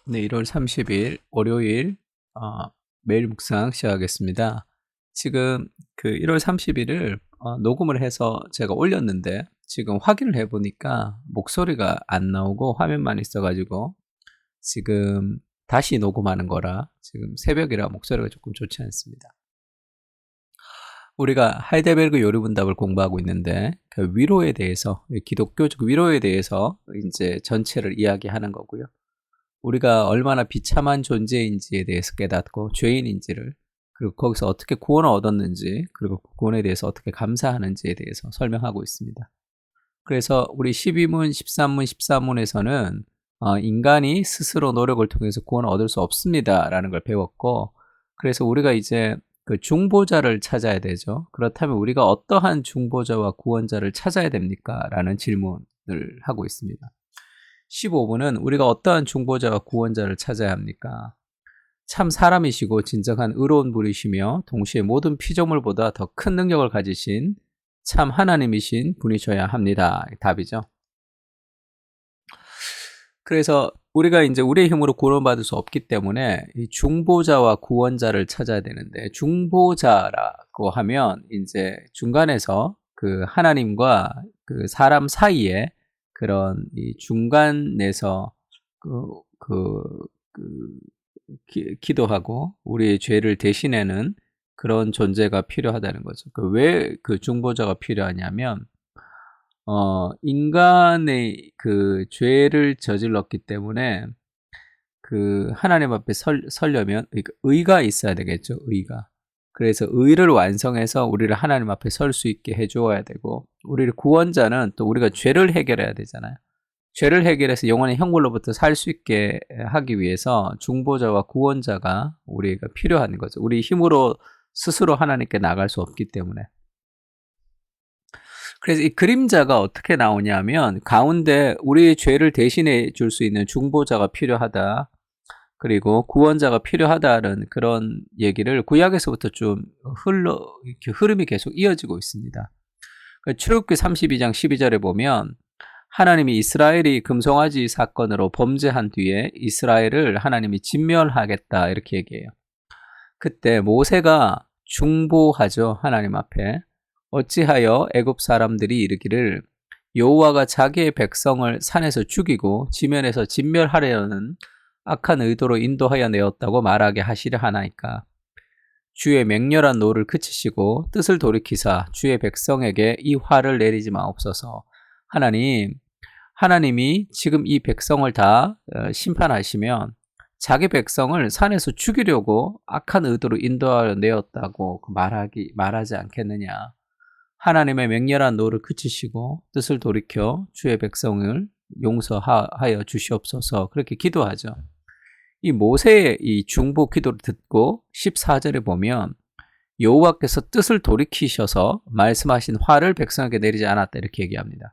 네, 1월 30일 월요일 매일 묵상 시작하겠습니다. 지금 그 1월 30일을 녹음을 해서 제가 올렸는데 지금 확인을 해보니까 목소리가 안 나오고 화면만 있어가지고 지금 다시 녹음하는 거라 지금 새벽이라 목소리가 조금 좋지 않습니다. 우리가 하이델베르그 요리문답을 공부하고 있는데 그 위로에 대해서 기독교적 위로에 대해서 이제 전체를 이야기하는 거고요. 우리가 얼마나 비참한 존재인지에 대해서 깨닫고 죄인인지를 그리고 거기서 어떻게 구원을 얻었는지 그리고 그 구원에 대해서 어떻게 감사하는지에 대해서 설명하고 있습니다. 그래서 우리 12문, 13문, 14문에서는 인간이 스스로 노력을 통해서 구원을 얻을 수 없습니다 라는 걸 배웠고, 그래서 우리가 이제 그 중보자를 찾아야 되죠. 그렇다면 우리가 어떠한 중보자와 구원자를 찾아야 됩니까? 라는 질문을 하고 있습니다. 15분은 우리가 어떠한 중보자와 구원자를 찾아야 합니까? 참 사람이시고 진정한 의로운 분이시며 동시에 모든 피조물보다 더 큰 능력을 가지신 참 하나님이신 분이셔야 합니다. 답이죠. 그래서 우리가 이제 우리의 힘으로 구원받을 수 없기 때문에 이 중보자와 구원자를 찾아야 되는데, 중보자라고 하면 이제 중간에서 그 하나님과 그 사람 사이에 그런 이 중간에서 기도하고 우리의 죄를 대신하는 그런 존재가 필요하다는 거죠. 왜 그 중보자가 필요하냐면, 인간의 그 죄를 저질렀기 때문에 그 하나님 앞에 서려면 의가 있어야 되겠죠. 의가. 그래서 의를 완성해서 우리를 하나님 앞에 설 수 있게 해주어야 되고, 우리를 구원자는 또 우리가 죄를 해결해야 되잖아요. 죄를 해결해서 영원의 형벌로부터 살 수 있게 하기 위해서 중보자와 구원자가 우리가 필요한 거죠. 우리 힘으로 스스로 하나님께 나갈 수 없기 때문에. 그래서 이 그림자가 어떻게 나오냐면, 가운데 우리의 죄를 대신해 줄 수 있는 중보자가 필요하다, 그리고 구원자가 필요하다는 그런 얘기를 구약에서부터 좀 이렇게 흐름이 계속 이어지고 있습니다. 출애굽기 32장 12절에 보면 하나님이 이스라엘이 금송아지 사건으로 범죄한 뒤에 이스라엘을 하나님이 진멸하겠다 이렇게 얘기해요. 그때 모세가 중보하죠. 하나님 앞에. 어찌하여 애굽 사람들이 이르기를 여호와가 자기의 백성을 산에서 죽이고 지면에서 진멸하려는 악한 의도로 인도하여 내었다고 말하게 하시려 하나이까. 주의 맹렬한 노를 그치시고 뜻을 돌이키사 주의 백성에게 이 화를 내리지 마옵소서. 하나님이 지금 이 백성을 다 심판하시면 자기 백성을 산에서 죽이려고 악한 의도로 인도하여 내었다고 말하지 않겠느냐. 하나님의 맹렬한 노를 그치시고 뜻을 돌이켜 주의 백성을 용서하여 주시옵소서. 그렇게 기도하죠. 이 모세의 이 중보 기도를 듣고 14절에 보면 여호와께서 뜻을 돌이키셔서 말씀하신 화를 백성에게 내리지 않았다 이렇게 얘기합니다.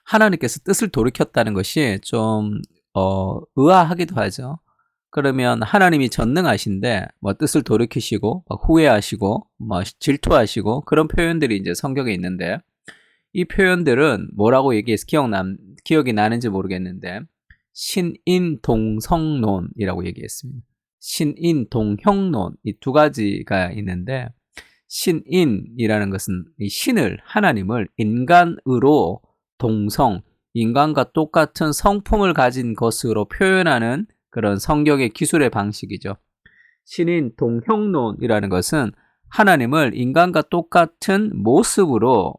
하나님께서 뜻을 돌이켰다는 것이 좀 의아하기도 하죠. 그러면 하나님이 전능하신데 뜻을 돌이키시고 후회하시고 질투하시고 그런 표현들이 이제 성경에 있는데, 이 표현들은 뭐라고 얘기해서 기억이 나는지 모르겠는데 신인동성론이라고 얘기했습니다. 신인동형론, 이 두 가지가 있는데, 신인이라는 것은 이 신을, 하나님을 인간으로 동성, 인간과 똑같은 성품을 가진 것으로 표현하는 그런 성경의 기술의 방식이죠. 신인동형론이라는 것은 하나님을 인간과 똑같은 모습으로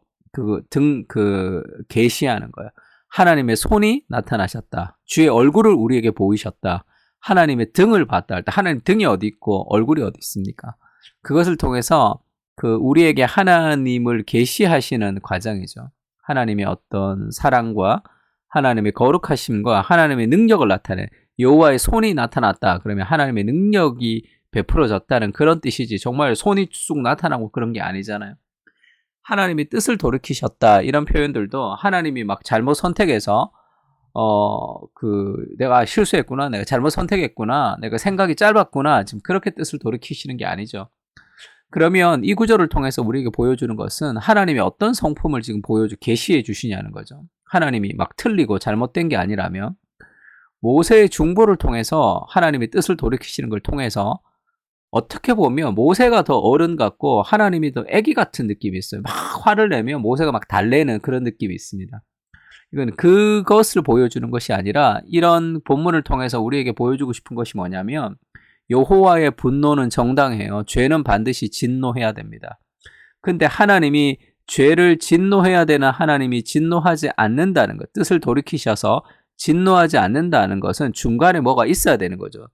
계시하는 거예요. 하나님의 손이 나타나셨다. 주의 얼굴을 우리에게 보이셨다. 하나님의 등을 봤다 할 때 하나님 등이 어디 있고 얼굴이 어디 있습니까? 그것을 통해서 우리에게 하나님을 계시하시는 과정이죠. 하나님의 어떤 사랑과 하나님의 거룩하심과 하나님의 능력을 나타내, 여호와의 손이 나타났다 그러면 하나님의 능력이 베풀어졌다는 그런 뜻이지, 정말 손이 쑥 나타나고 그런 게 아니잖아요. 하나님이 뜻을 돌이키셨다 이런 표현들도 하나님이 막 잘못 선택해서 내가 실수했구나, 내가 잘못 선택했구나, 내가 생각이 짧았구나, 지금 그렇게 뜻을 돌이키시는 게 아니죠. 그러면 이 구절을 통해서 우리에게 보여주는 것은 하나님이 어떤 성품을 지금 계시해 주시냐는 거죠. 하나님이 막 틀리고 잘못된 게 아니라면 모세의 중보를 통해서 하나님의 뜻을 돌이키시는 걸 통해서 어떻게 보면 모세가 더 어른 같고 하나님이 더 애기 같은 느낌이 있어요. 막 화를 내면 모세가 막 달래는 그런 느낌이 있습니다. 이건 그것을 보여주는 것이 아니라 이런 본문을 통해서 우리에게 보여주고 싶은 것이 뭐냐면 여호와의 분노는 정당해요. 죄는 반드시 진노해야 됩니다. 근데 하나님이 죄를 진노해야 되는 하나님이 진노하지 않는다는 것, 뜻을 돌이키셔서 진노하지 않는다는 것은 중간에 뭐가 있어야 되는 거죠.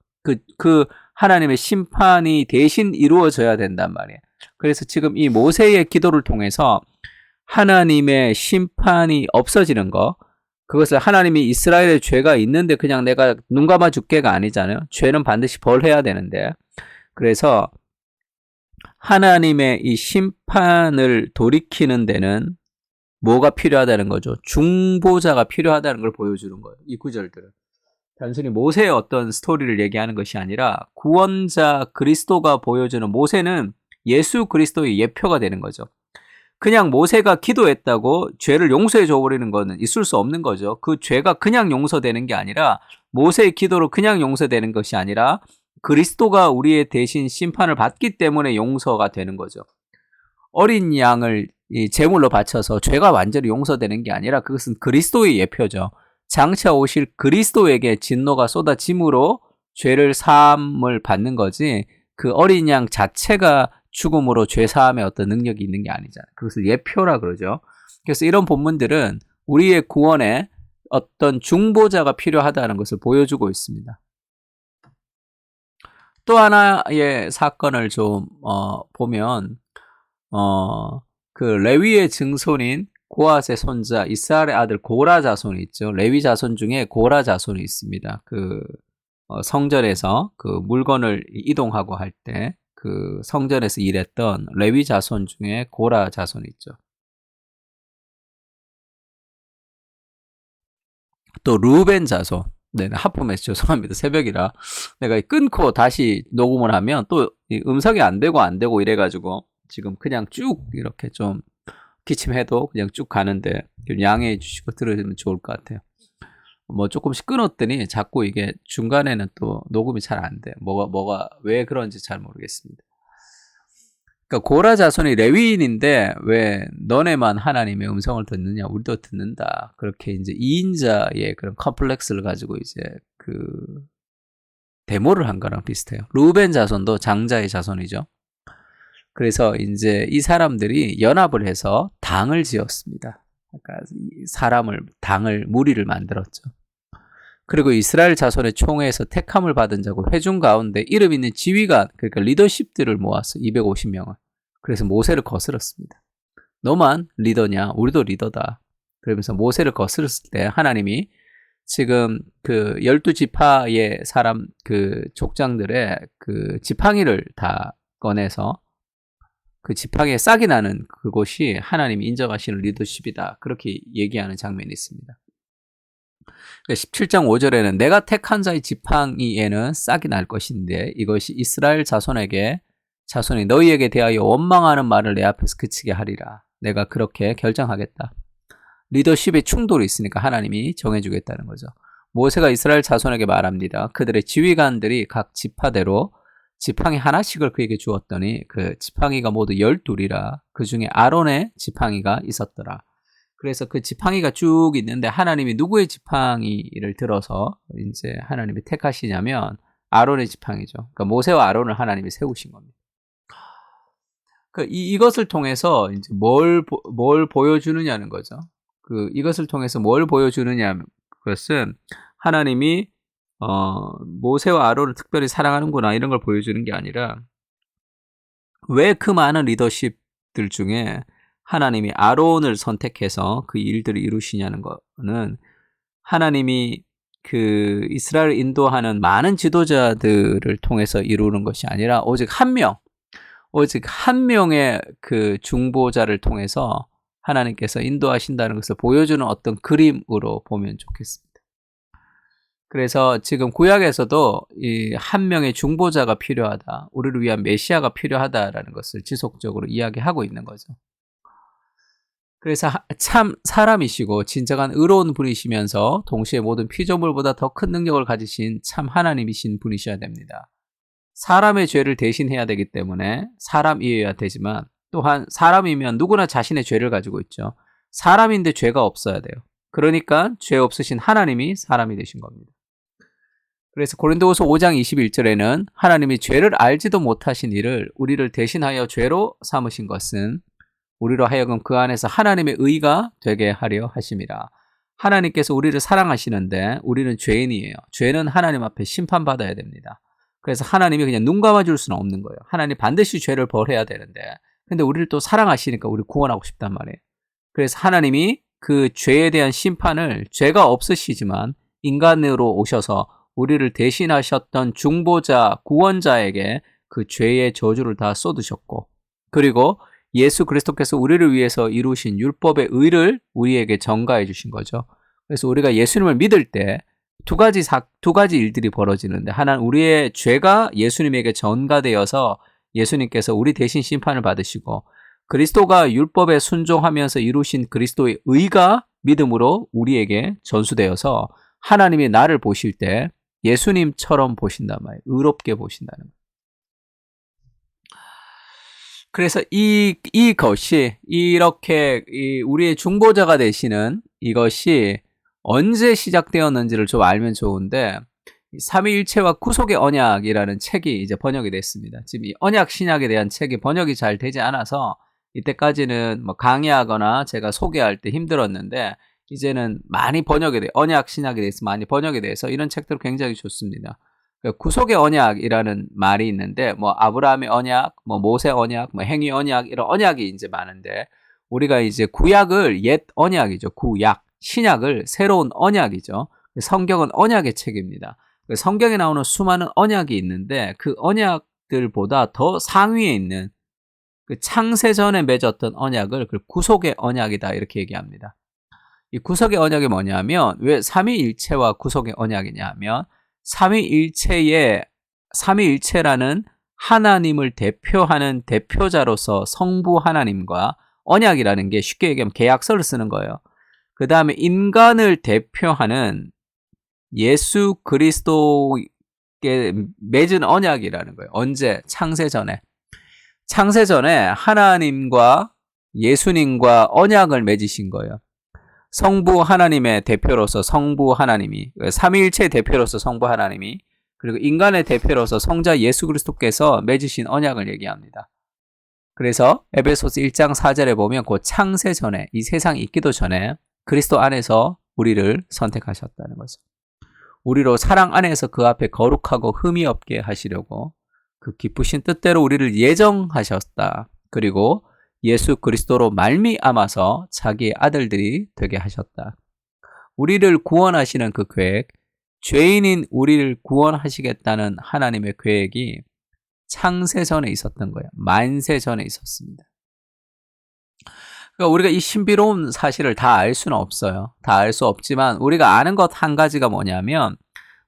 그 하나님의 심판이 대신 이루어져야 된단 말이에요. 그래서 지금 이 모세의 기도를 통해서 하나님의 심판이 없어지는 거, 그것을 하나님이 이스라엘의 죄가 있는데 그냥 내가 눈 감아 줄게가 아니잖아요. 죄는 반드시 벌해야 되는데. 그래서 하나님의 이 심판을 돌이키는 데는 뭐가 필요하다는 거죠? 중보자가 필요하다는 걸 보여주는 거예요. 이 구절들은. 단순히 모세의 어떤 스토리를 얘기하는 것이 아니라 구원자 그리스도가 보여주는, 모세는 예수 그리스도의 예표가 되는 거죠. 그냥 모세가 기도했다고 죄를 용서해 줘버리는 거는 있을 수 없는 거죠. 그 죄가 그냥 용서되는 게 아니라, 모세의 기도로 그냥 용서되는 것이 아니라 그리스도가 우리의 대신 심판을 받기 때문에 용서가 되는 거죠. 어린 양을 제물로 바쳐서 죄가 완전히 용서되는 게 아니라 그것은 그리스도의 예표죠. 장차 오실 그리스도에게 진노가 쏟아짐으로 죄를 사함을 받는 거지, 그 어린 양 자체가 죽음으로 죄 사함의 어떤 능력이 있는 게 아니잖아요. 그것을 예표라 그러죠. 그래서 이런 본문들은 우리의 구원에 어떤 중보자가 필요하다는 것을 보여주고 있습니다. 또 하나의 사건을 좀 보면 그 레위의 증손인 고앗의 손자 이스라엘의 아들 고라 자손이 있죠. 레위 자손 중에 고라 자손이 있습니다. 그 성전에서 그 물건을 이동하고 할 때 그 성전에서 일했던 레위 자손 중에 고라 자손이 있죠. 또 루벤 자손. 네, 하품해서 죄송합니다. 새벽이라 내가 끊고 다시 녹음을 하면 또 음성이 안 되고 이래가지고 지금 그냥 쭉 이렇게 좀 기침해도 그냥 쭉 가는데 좀 양해해 주시고 들으시면 좋을 것 같아요. 뭐 조금씩 끊었더니 자꾸 이게 중간에는 또 녹음이 잘 안 돼요. 뭐가 왜 그런지 잘 모르겠습니다. 그러니까 고라 자손이 레위인인데 왜 너네만 하나님의 음성을 듣느냐, 우리도 듣는다. 그렇게 이제 2인자의 그런 컴플렉스를 가지고 이제 그 데모를 한 거랑 비슷해요. 루벤 자손도 장자의 자손이죠. 그래서 이제 이 사람들이 연합을 해서 당을 지었습니다. 그러니까 당을 무리를 만들었죠. 그리고 이스라엘 자손의 총회에서 택함을 받은 자고 회중 가운데 이름 있는 지휘관, 그러니까 리더십들을 모았어요. 250명을. 그래서 모세를 거스렀습니다. 너만 리더냐? 우리도 리더다. 그러면서 모세를 거스렀을 때 하나님이 지금 그 12지파의 사람, 그 족장들의 그 지팡이를 다 꺼내서 그 지팡이에 싹이 나는 그곳이 하나님이 인정하시는 리더십이다. 그렇게 얘기하는 장면이 있습니다. 17장 5절에는 내가 택한 자의 지팡이에는 싹이 날 것인데 이것이 이스라엘 자손이 너희에게 대하여 원망하는 말을 내 앞에서 그치게 하리라. 내가 그렇게 결정하겠다. 리더십에 충돌이 있으니까 하나님이 정해주겠다는 거죠. 모세가 이스라엘 자손에게 말합니다. 그들의 지휘관들이 각 지파대로 지팡이 하나씩을 그에게 주었더니 그 지팡이가 모두 12이라. 그 중에 아론의 지팡이가 있었더라. 그래서 그 지팡이가 쭉 있는데 하나님이 누구의 지팡이를 들어서 이제 하나님이 택하시냐면 아론의 지팡이죠. 그러니까 모세와 아론을 하나님이 세우신 겁니다. 그러니까 이것을 통해서 이제 뭘 보여주느냐는 거죠. 이것을 통해서 뭘 보여주느냐, 그것은 하나님이 모세와 아론을 특별히 사랑하는구나 이런 걸 보여주는 게 아니라 왜 그 많은 리더십들 중에 하나님이 아론을 선택해서 그 일들을 이루시냐는 거는 하나님이 그 이스라엘을 인도하는 많은 지도자들을 통해서 이루는 것이 아니라 오직 한 명의 그 중보자를 통해서 하나님께서 인도하신다는 것을 보여주는 어떤 그림으로 보면 좋겠습니다. 그래서 지금 구약에서도 이 한 명의 중보자가 필요하다, 우리를 위한 메시아가 필요하다라는 것을 지속적으로 이야기하고 있는 거죠. 그래서 참 사람이시고 진정한 의로운 분이시면서 동시에 모든 피조물보다 더 큰 능력을 가지신 참 하나님이신 분이셔야 됩니다. 사람의 죄를 대신해야 되기 때문에 사람이어야 되지만 또한 사람이면 누구나 자신의 죄를 가지고 있죠. 사람인데 죄가 없어야 돼요. 그러니까 죄 없으신 하나님이 사람이 되신 겁니다. 그래서 고린도후서 5장 21절에는 하나님이 죄를 알지도 못하신 이를 우리를 대신하여 죄로 삼으신 것은 우리로 하여금 그 안에서 하나님의 의가 되게 하려 하심이라. 하나님께서 우리를 사랑하시는데 우리는 죄인이에요. 죄는 하나님 앞에 심판받아야 됩니다. 그래서 하나님이 그냥 눈 감아줄 수는 없는 거예요. 하나님 반드시 죄를 벌해야 되는데 근데 우리를 또 사랑하시니까 우리 구원하고 싶단 말이에요. 그래서 하나님이 그 죄에 대한 심판을 죄가 없으시지만 인간으로 오셔서 우리를 대신하셨던 중보자, 구원자에게 그 죄의 저주를 다 쏟으셨고 그리고 예수 그리스도께서 우리를 위해서 이루신 율법의 의를 우리에게 전가해 주신 거죠. 그래서 우리가 예수님을 믿을 때 두 가지 일들이 벌어지는데 하나는 우리의 죄가 예수님에게 전가되어서 예수님께서 우리 대신 심판을 받으시고 그리스도가 율법에 순종하면서 이루신 그리스도의 의가 믿음으로 우리에게 전수되어서 하나님이 나를 보실 때 예수님처럼 보신단 말이에요. 의롭게 보신다는 거예요. 그래서 이것이 이렇게 우리의 중보자가 되시는 이것이 언제 시작되었는지를 좀 알면 좋은데 삼위일체와 구속의 언약이라는 책이 이제 번역이 됐습니다. 지금 이 언약 신약에 대한 책이 번역이 잘 되지 않아서 이때까지는 뭐 강의하거나 제가 소개할 때 힘들었는데 이제는 많이 번역이 돼 언약 신약에 대해서 많이 번역이 돼서 이런 책들 굉장히 좋습니다. 구속의 언약이라는 말이 있는데 뭐 아브라함의 언약, 뭐 모세 언약, 뭐 행위 언약 이런 언약이 이제 많은데 우리가 이제 구약을 옛 언약이죠. 구약, 신약을 새로운 언약이죠. 성경은 언약의 책입니다. 성경에 나오는 수많은 언약이 있는데 그 언약들보다 더 상위에 있는 그 창세전에 맺었던 언약을 그 구속의 언약이다 이렇게 얘기합니다. 이 구속의 언약이 뭐냐면 왜 삼위일체와 구속의 언약이냐 하면 삼위일체라는 하나님을 대표하는 대표자로서 성부 하나님과 언약이라는 게 쉽게 얘기하면 계약서를 쓰는 거예요. 그 다음에 인간을 대표하는 예수 그리스도께 맺은 언약이라는 거예요. 언제? 창세전에. 창세전에 하나님과 예수님과 언약을 맺으신 거예요. 성부 하나님의 대표로서 성부 하나님이, 삼위일체의 대표로서 성부 하나님이, 그리고 인간의 대표로서 성자 예수 그리스도께서 맺으신 언약을 얘기합니다. 그래서 에베소서 1장 4절에 보면 그 창세전에, 이 세상이 있기도 전에 그리스도 안에서 우리를 선택하셨다는 거죠. 우리로 사랑 안에서 그 앞에 거룩하고 흠이 없게 하시려고 그 기쁘신 뜻대로 우리를 예정하셨다. 그리고 예수 그리스도로 말미암아서 자기의 아들들이 되게 하셨다. 우리를 구원하시는 그 계획, 죄인인 우리를 구원하시겠다는 하나님의 계획이 창세전에 있었던 거예요. 만세전에 있었습니다. 그러니까 우리가 이 신비로운 사실을 다 알 수는 없어요. 다 알 수 없지만 우리가 아는 것 한 가지가 뭐냐면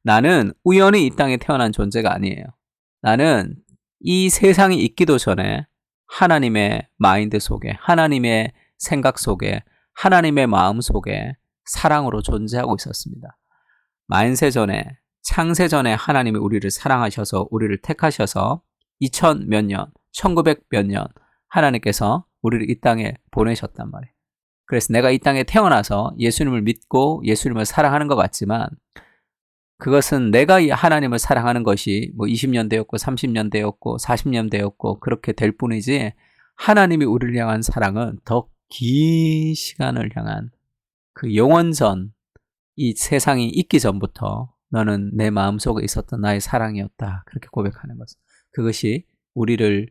나는 우연히 이 땅에 태어난 존재가 아니에요. 나는 이 세상이 있기도 전에 하나님의 마인드 속에, 하나님의 생각 속에, 하나님의 마음 속에 사랑으로 존재하고 있었습니다. 만세전에, 창세전에 하나님이 우리를 사랑하셔서 우리를 택하셔서 2000 몇 년, 1900 몇 년 하나님께서 우리를 이 땅에 보내셨단 말이에요. 그래서 내가 이 땅에 태어나서 예수님을 믿고 예수님을 사랑하는 것 같지만 그것은 내가 이 하나님을 사랑하는 것이 뭐 20년 되었고 30년 되었고 40년 되었고 그렇게 될 뿐이지 하나님이 우리를 향한 사랑은 더 긴 시간을 향한 그 영원전 이 세상이 있기 전부터 너는 내 마음속에 있었던 나의 사랑이었다. 그렇게 고백하는 것. 그것이 우리를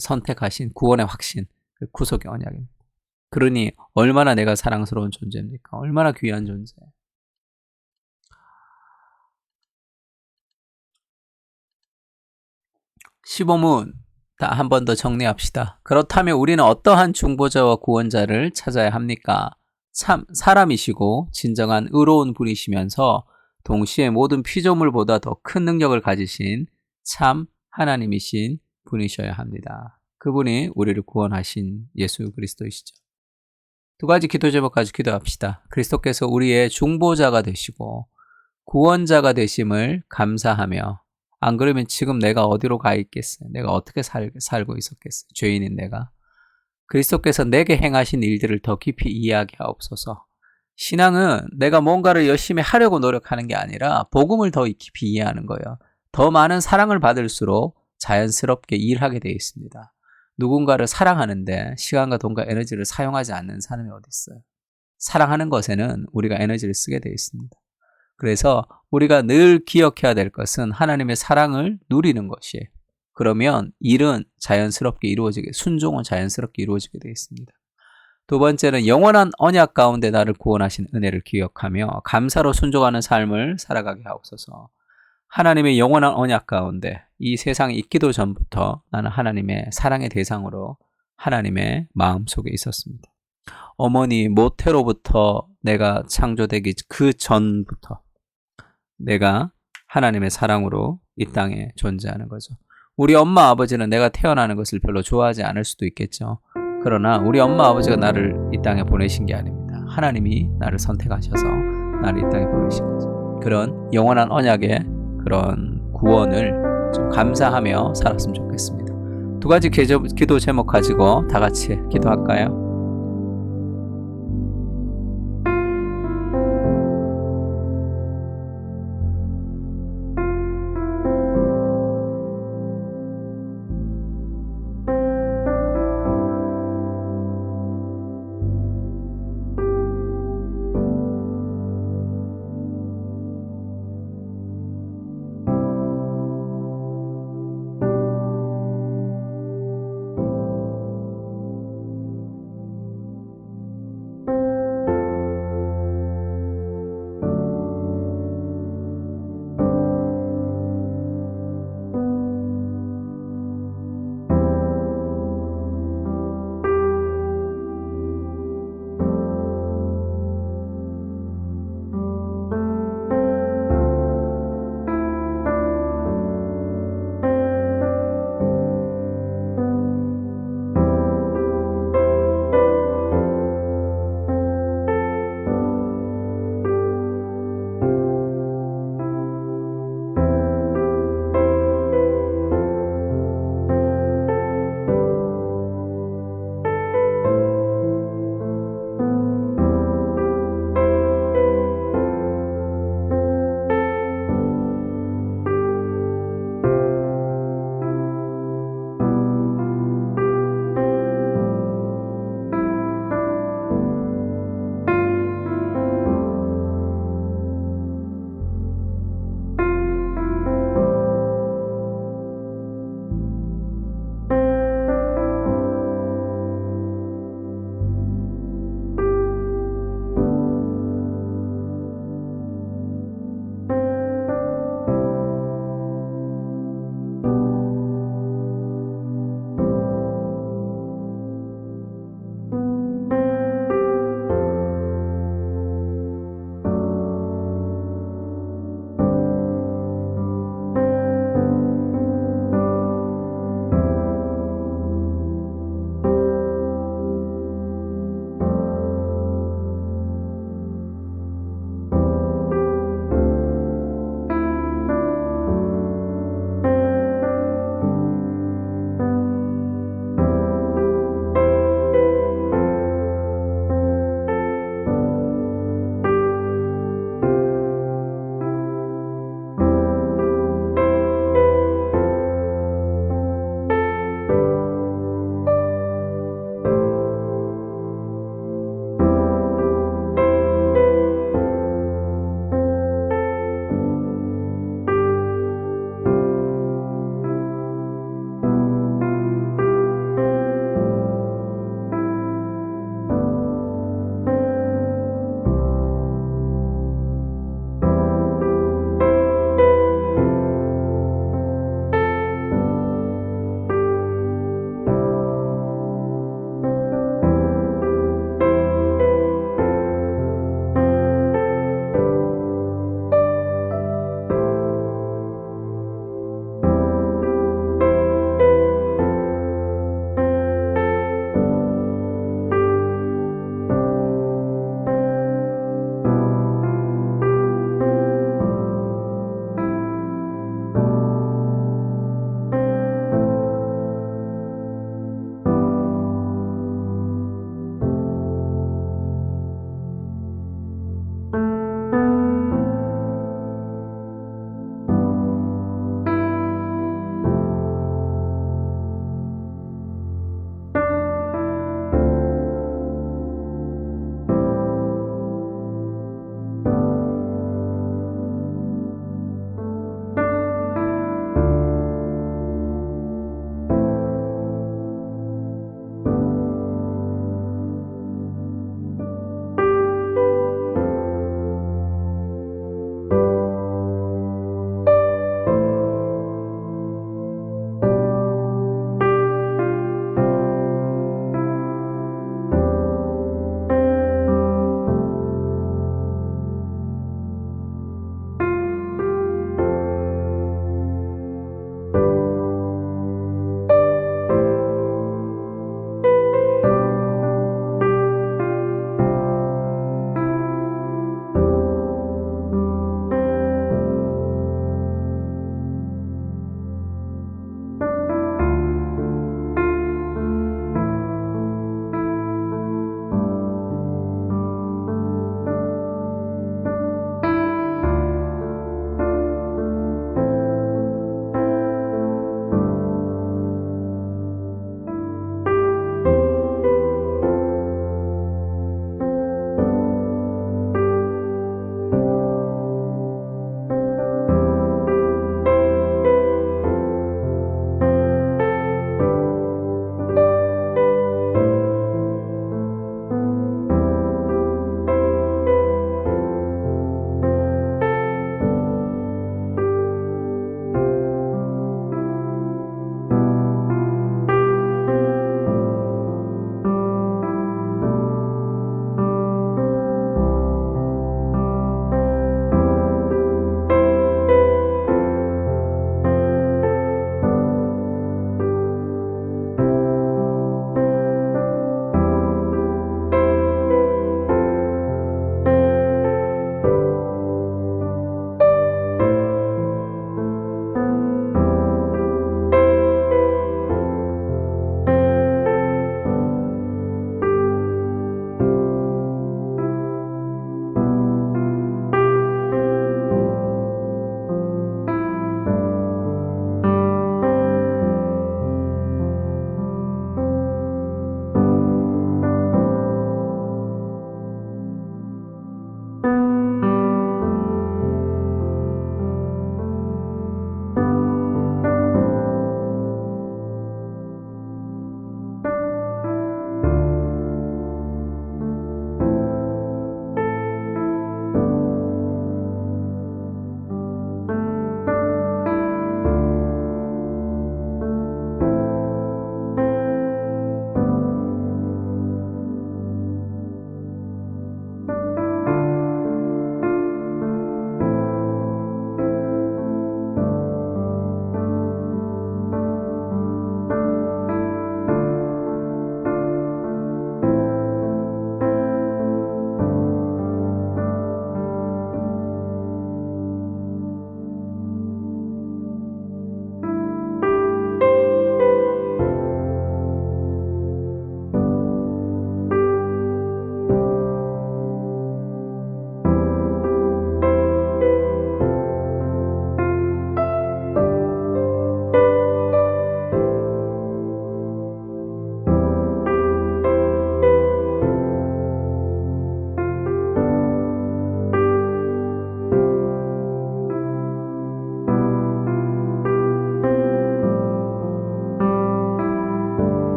선택하신 구원의 확신, 구속의 언약입니다. 그러니 얼마나 내가 사랑스러운 존재입니까? 얼마나 귀한 존재예요. 시범은 한 번 더 정리합시다. 그렇다면 우리는 어떠한 중보자와 구원자를 찾아야 합니까? 참 사람이시고 진정한 의로운 분이시면서 동시에 모든 피조물보다 더 큰 능력을 가지신 참 하나님이신 분이셔야 합니다. 그분이 우리를 구원하신 예수 그리스도이시죠. 두 가지 기도 제목 가지고 기도합시다. 그리스도께서 우리의 중보자가 되시고 구원자가 되심을 감사하며, 안 그러면 지금 내가 어디로 가 있겠어요? 내가 어떻게 살고 있었겠어요? 죄인인 내가. 그리스도께서 내게 행하신 일들을 더 깊이 이해하게 하옵소서. 신앙은 내가 뭔가를 열심히 하려고 노력하는 게 아니라 복음을 더 깊이 이해하는 거예요. 더 많은 사랑을 받을수록 자연스럽게 일하게 되어 있습니다. 누군가를 사랑하는데 시간과 돈과 에너지를 사용하지 않는 사람이 어디 있어요? 사랑하는 것에는 우리가 에너지를 쓰게 되어 있습니다. 그래서 우리가 늘 기억해야 될 것은 하나님의 사랑을 누리는 것이에요. 그러면 일은 자연스럽게 이루어지게, 순종은 자연스럽게 이루어지게 되어 있습니다. 두 번째는 영원한 언약 가운데 나를 구원하신 은혜를 기억하며 감사로 순종하는 삶을 살아가게 하옵소서. 하나님의 영원한 언약 가운데 이 세상에 있기도 전부터 나는 하나님의 사랑의 대상으로 하나님의 마음속에 있었습니다. 어머니 모태로부터 내가 창조되기 그 전부터 내가 하나님의 사랑으로 이 땅에 존재하는 거죠. 우리 엄마 아버지는 내가 태어나는 것을 별로 좋아하지 않을 수도 있겠죠. 그러나 우리 엄마 아버지가 나를 이 땅에 보내신 게 아닙니다. 하나님이 나를 선택하셔서 나를 이 땅에 보내신 거죠. 그런 영원한 언약의 그런 구원을 좀 감사하며 살았으면 좋겠습니다. 두 가지 기도 제목 가지고 다 같이 기도할까요?